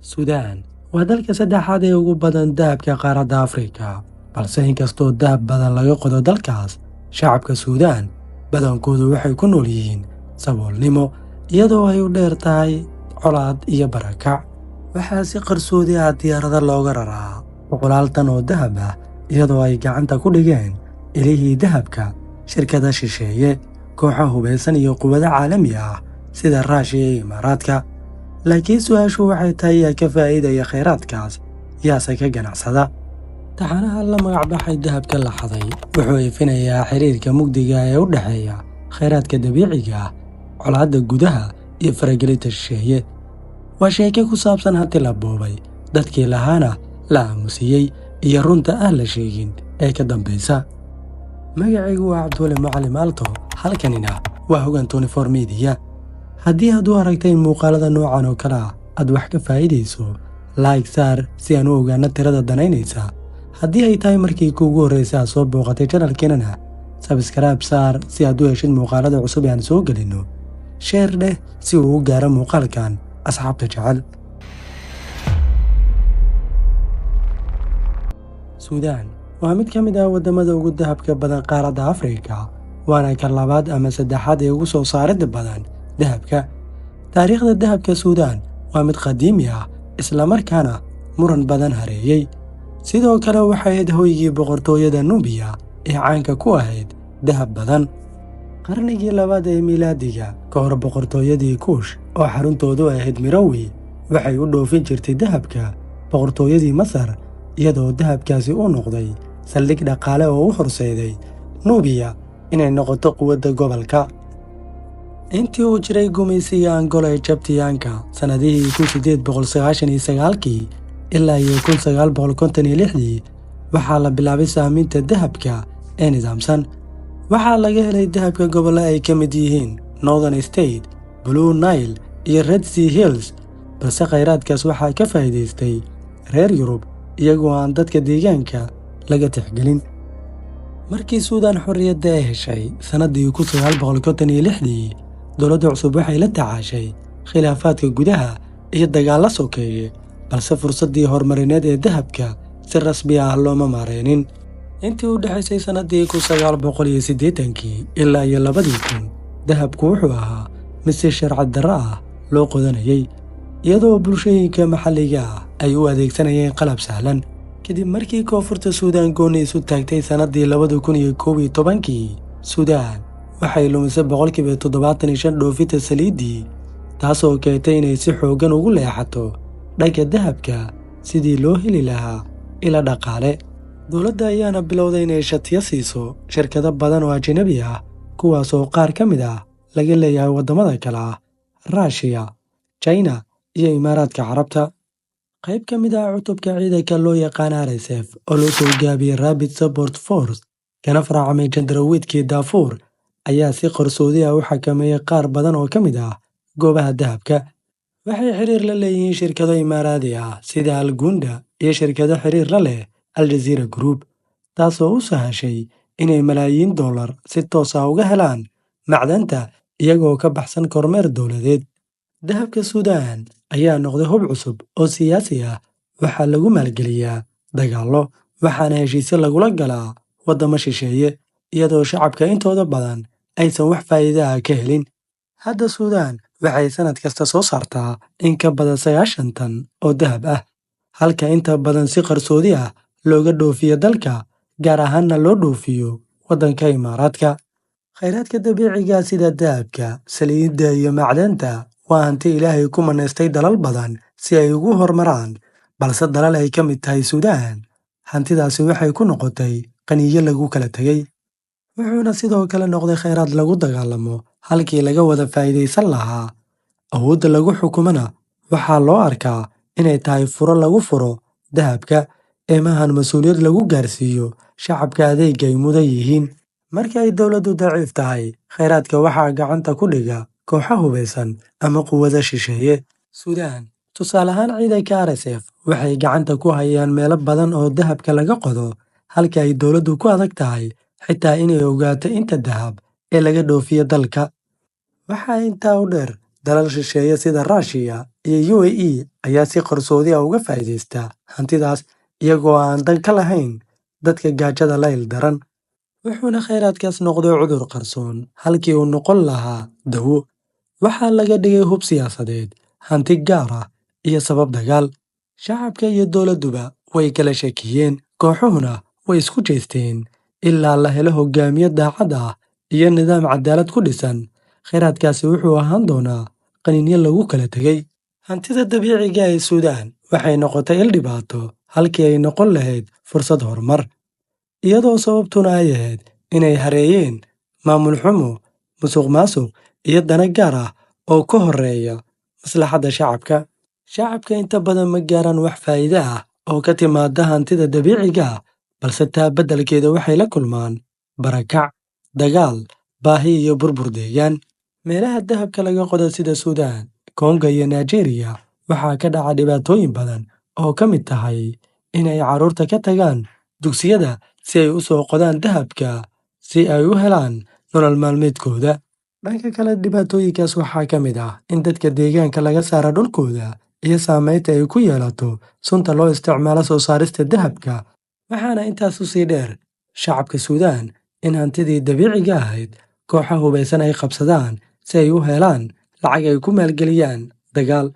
Suudaan waa dalka saddexaad ee ugu badan dahabka qaaradda Afrika, balse inkastoo dahab badan laga qodo dalkaas, shacabka Suudaan badankoodu waxay ku nool yihiin saboolnimo, iyadoo ay u dheer tahay colaad iyo barakac. Waxaa si qarsoodi ah diyaarado looga raraa boqolaal tan oo dahab ah, iyadoo ay gacanta ku dhigeen ilihii dahabka shirkado shisheeye, kooxo hubeysan iyo quwado caalami ah sida Raashiya iyo Imaaraadka. Laakiin su'aashu waxay tahay yaa ka faa'iidaya kheyraadkaas, yaase ka ganacsada. Taxanaha la magacbaxay dahabka la xaday wuxuu ifinayaa xiriirka mugdiga ee u dhexeeya kheyraadka dabiiciga ah, colaadda gudaha iyo faragelinta shisheeye. Waa sheeko ku saabsan hanti la boobay, dadkii lahaana la aamusiyey, iyo runta aan la sheegin ee ka dambaysa. Magacaygu waa Cabdulle Macallim Aalto, halkanina waa Hogaan 24 Media. Haddii aad u aragtay muuqaalada noocan oo kale ah aad wax ka faa'iidayso, like saar si aan u ogaano tirada danaynaysa. Haddii ay tahay markii kuugu horreysay aad soo booqatay channelkeenana, subscribe saar si aad u heshid muuqaalada cusub ee aan soo gelino. Share dheh si uu u gaaro muuqaalkan asxaabta jecel. Suudaan waa mid ka mid ah waddamada ugu dahabka badan qaaradda Afrika, waana kan labaad ama saddexaad ee ugu soo saaridda badan dahabka. Taariikhda dahabka Suudaan waa mid qadiimi ah, isla markaana muran badan hareeyey. Sidoo kale waxay ahayd hoygii boqortooyada Nubiya ee caanka ku ahayd dahab badan. Qarnigii labaad ee miilaadiga, ka hor boqortooyadii Kuush oo xaruntoodu ahayd Merowi, waxay u dhoofin jirtay dahabka boqortooyadii Masar, iyadoo dahabkaasi u noqday saldhig dhaqaale oo u horseeday Nubiya inay noqoto quwadda gobolka. Intii uu jiray gumaysiga Angola ee Jabtiyaanka sanadihii 1899 ilaa 1956, waxaa la bilaabay sahminta dahabka ee nidaamsan. Waxaa laga helay dahabka gobollo ay ka mid yihiin Northern State, Blue Nile iyo Red Sea Hills, balse kheyraadkaas waxaa ka faa'iidaystay reer Yurub iyagoo aan dadka deegaanka laga tixgelin. Markii Suudaan xorriyadda ay heshay sanadii 1956, dowladda cusub waxay la tacaashay khilaafaadka gudaha iyo dagaalla sokeeye, balse fursaddii horumarineed ee dahabka si rasmi ah looma maareynin. Intii u dhexaysay sanadii 1980 ilaa 2000, dahabku wuxuu ahaa mid si sharci darro ah loo qodanayay, iyadoo bulshooyinka maxalliga ah ay u adeegsanayeen qalab sahlan. Kadib markii koonfurta Suudaan gooni isu taagtay sanadii 2011, Suudaan waxay lumisay 75% dhoofinta saliiddii, taasoo keentay inay si xooggan ugu leexato dhanka dahabka sidii loo heli lahaa ilo dhaqaale. Dowladda ayaana bilowday inay shatiyo siiso shirkado badan oo ajnabi ah, kuwaasoo qaar ka mid ah laga leeyahay waddamada kale ah Raashiya, China iyo Imaaraadka Carabta. Qayb ka mid ah cutubka ciidanka loo yaqaan RSF oo loo soo gaabiyey Rapid Support Force, kana farcamay Jandarawidkii Darfur, ayaa si qarsoodi ah u xakameeyey qaar badan oo ka mid ah goobaha dahabka. Waxay xiriir la leeyihiin shirkado Imaaraadi ah sida Al Gunda iyo shirkado xiriir la leh Al Jazeera Group, taasoo u sahashay inay malaayiin dollar si toos ah uga helaan macdanta iyagoo ka baxsan kormeer dowladeed. Dahabka Suudaan ayaa noqday hub cusub oo siyaasi ah. Waxaa lagu maalgeliyaa dagaallo, waxaana heshiisyo lagula galaa waddamo shisheeye, iyadoo shacabka intooda badan aysan wax faa'iido ah ka helin. Hadda Suudaan waxay sanad kasta soo saartaa in ka badan 90 tan oo dahab ah, halka inta badan si qarsoodi ah looga dhoofiyo dalka, gaar ahaanna loo dhoofiyo waddanka Imaaraadka. Kheyraadka dabiiciga sida dahabka, saliidda iyo macdanta waa hanti Ilaahay ku manaystay dalal badan si ay ugu horumaraan, balse dalal ay ka mid tahay Suudaan, hantidaasi waxay ku noqotay qaniyo lagu kala tegay. Wuxuuna sidoo kale noqday kheyraad lagu dagaalamo halkii laga wada faa'iidaysan lahaa. Awoodda lagu xukumana waxaa loo arkaa inay tahay furo lagu furo dahabka, eemahan mas'uuliyad lagu gaarsiiyo shacabka adeegga ay mudan yihiin. Marka ay dowladdu daciif tahay, kheyraadka waxaa gacanta ku dhiga kooxo hubeysan ama quwado shisheeye. Suudaan, tusaale ahaan, ciidanka RSF waxay gacanta ku hayaan meelo badan oo dahabka laga qodo, halka ay dowladdu ku adag tahay xitaa inay ogaato inta dahab ee laga dhoofiyo dalka. Waxaa intaa u dheer, dalal shisheeye sida Ruushiya iyo UAE ayaa si qarsoodi ah uga faa'iidaysta hantidaas iyagoo aan dan ka lahayn dadka gaajada la ildaran. Wuxuuna kheyraadkaas noqday cudur qarsoon halkii uu noqon lahaa dawo. Waxaa laga dhigay hub siyaasadeed, hanti gaar ah iyo sabab dagaal. Shacabka iyo dowladduba way kala shakiyeen, kooxuhuna way isku jeesteen ilaa la helo hogaamiye daacad ah iyo nidaam cadaalad ku dhisan. Kheyraadkaasi wuxuu ahaan doonaa qaniinyo lagu kala tegay. Hantida dabiiciga ee Suudaan waxay noqotay il dhibaato halkii ay noqon lahayd fursad horumar, iyadoo sababtuna ay ahayd inay hareeyeen maamul xumo, musuqmaasuq iyo dana gaar ah oo ka horreeya maslaxadda shacabka. Shacabka inta badan ma gaaraan wax faa'iido ah oo ka timaada hantida dabiiciga ah, balse taa beddelkeeda waxay la kulmaan barakac, dagaal, baahi iyo burbur deegaan. Meelaha dahabka laga qodo sida Suudaan, Kongo iyo Nigeria waxaa ka dhaca dhibaatooyin badan oo ka mid tahay inay carruurta ka tagaan dugsiyada si ay u soo qodaan dahabka si ay u helaan nolol maalmeedkooda. Dhanka kale, dhibaatooyinkaas waxaa ka mid ah in dadka deegaanka laga saaro dhulkooda iyo saameynta ay ku yeelato sunta loo isticmaalo soo saarista dahabka. Waxaana intaas u sii dheer shacabka Suudaan in hantidii dabiiciga ahayd kooxo hubaysan ay qabsadaan si ay u helaan lacag ay ku maalgeliyaan dagaal,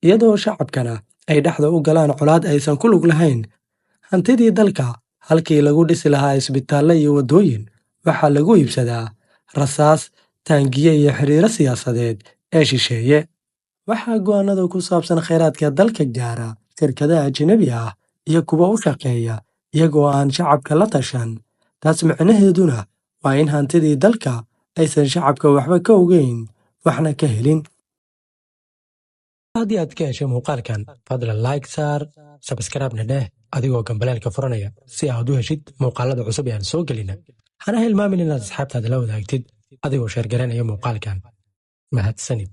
iyadoo shacabkana ay dhexda u galaan colaad aysan ku lug lahayn. Hantidii dalka halkii lagu dhisi lahaa isbitaallo iyo waddooyin waxaa lagu iibsadaa rasaas, taangiye iyo xiriiro siyaasadeed ee shisheeye. Waxaa go'aanada ku saabsan kheyraadka dalka gaara shirkadaha ajnabi ah iyo kuwa u shaqeeya iyagoo aan shacabka la tashan. Taas micnaheeduna waa in hantidii dalka aysan shacabka waxba ka ogeyn, waxna ka helin. Haddii aad ka heshay muuqaalkan, fadlan like saar, subscribe-na dheh adigoo gambaleelka furanaya si aad u heshid muuqaalada cusub ee aan soo gelina. Hana hilmaamin inaad asxaabtaada la wadaagtid adigoo sheer garanaya muuqaalkan. Mahadsanid.